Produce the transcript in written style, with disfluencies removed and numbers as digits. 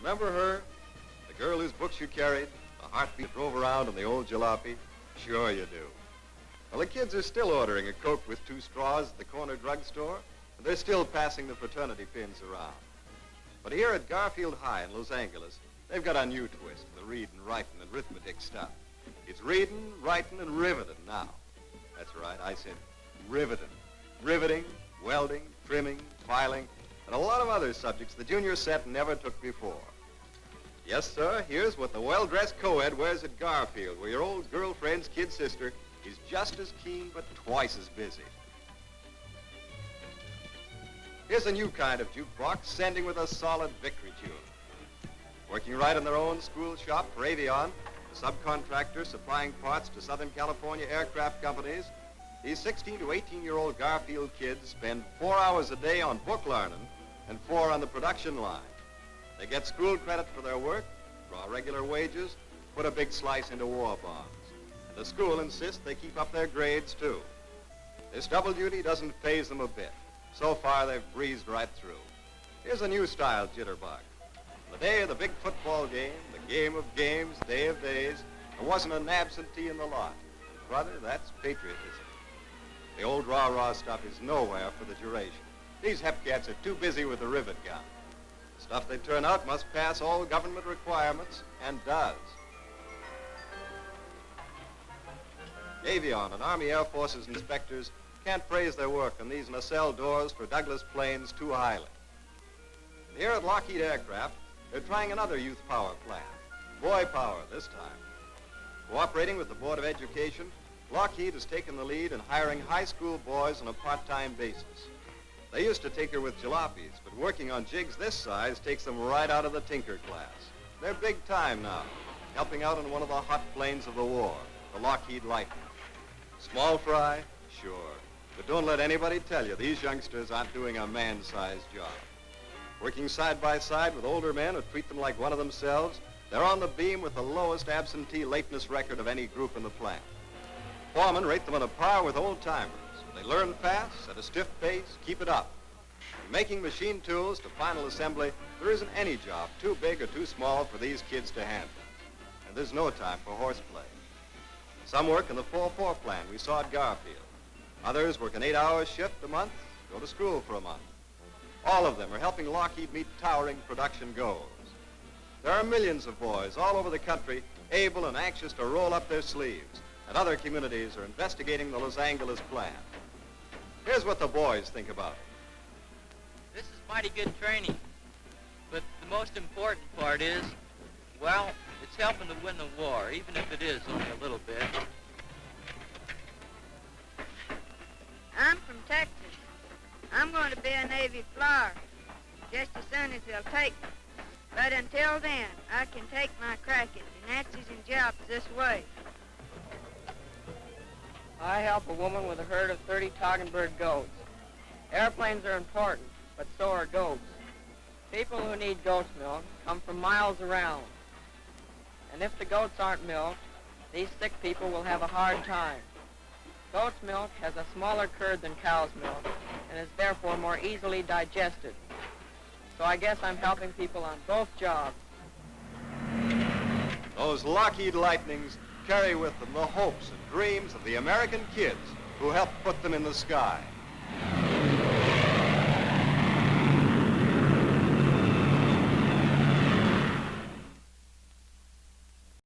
Remember her? The girl whose books you carried, the heartbeat drove around in the old jalopy? Sure you do. Well, the kids are still ordering a Coke with 2 straws at the corner drugstore, and they're still passing the fraternity pins around. But here at Garfield High in Los Angeles, they've got a new twist, the reading, writing, and arithmetic stuff. It's reading, writing, and riveting now. That's right, I said riveting. Riveting, welding, trimming, filing, and a lot of other subjects the junior set never took before. Yes, sir, here's what the well-dressed co-ed wears at Garfield, where your old girlfriend's kid sister is just as keen but twice as busy. Here's a new kind of jukebox, sending with a solid victory tune. Working right in their own school shop for Avion, a subcontractor supplying parts to Southern California aircraft companies, these 16 to 18-year-old Garfield kids spend 4 hours a day on book learning and 4 on the production line. They get school credit for their work, draw regular wages, put a big slice into war bonds. And the school insists they keep up their grades, too. This double duty doesn't faze them a bit. So far, they've breezed right through. Here's a new style jitterbug. The day of the big football game, the game of games, day of days, there wasn't an absentee in the lot. Brother, that's patriotism. The old rah-rah stuff is nowhere for the duration. These hepcats are too busy with the rivet gun. The stuff they turn out must pass all government requirements, and does. Avion and Army Air Forces inspectors can't praise their work on these nacelle doors for Douglas planes too highly. And here at Lockheed Aircraft, they're trying another youth power plan. Boy power this time. Cooperating with the Board of Education, Lockheed has taken the lead in hiring high school boys on a part-time basis. They used to tinker with jalopies, but working on jigs this size takes them right out of the tinker class. They're big time now, helping out on one of the hot planes of the war, the Lockheed Lightning. Small fry? Sure. But don't let anybody tell you these youngsters aren't doing a man-sized job. Working side by side with older men who treat them like one of themselves, they're on the beam with the lowest absentee lateness record of any group in the plant. Foremen rate them on a par with old-timers. They learn fast, at a stiff pace, keep it up. From making machine tools to final assembly, there isn't any job too big or too small for these kids to handle. And there's no time for horseplay. Some work in the 4-4 plan we saw at Garfield. Others work an 8-hour shift a month, go to school for a month. All of them are helping Lockheed meet towering production goals. There are millions of boys all over the country able and anxious to roll up their sleeves, and other communities are investigating the Los Angeles plan. Here's what the boys think about it. This is mighty good training, but the most important part is, well, it's helping to win the war, even if it is only a little bit. I'm from Texas. I'm going to be a Navy flyer just as soon as they'll take me. But until then, I can take my crack at the Nazis and Japs this way. I help a woman with a herd of 30 Toggenburg goats. Airplanes are important, but so are goats. People who need goat's milk come from miles around. And if the goats aren't milked, these sick people will have a hard time. Goat's milk has a smaller curd than cow's milk and is therefore more easily digested. So I guess I'm helping people on both jobs. Those Lockheed Lightnings carry with them the hopes and dreams of the American kids who helped put them in the sky.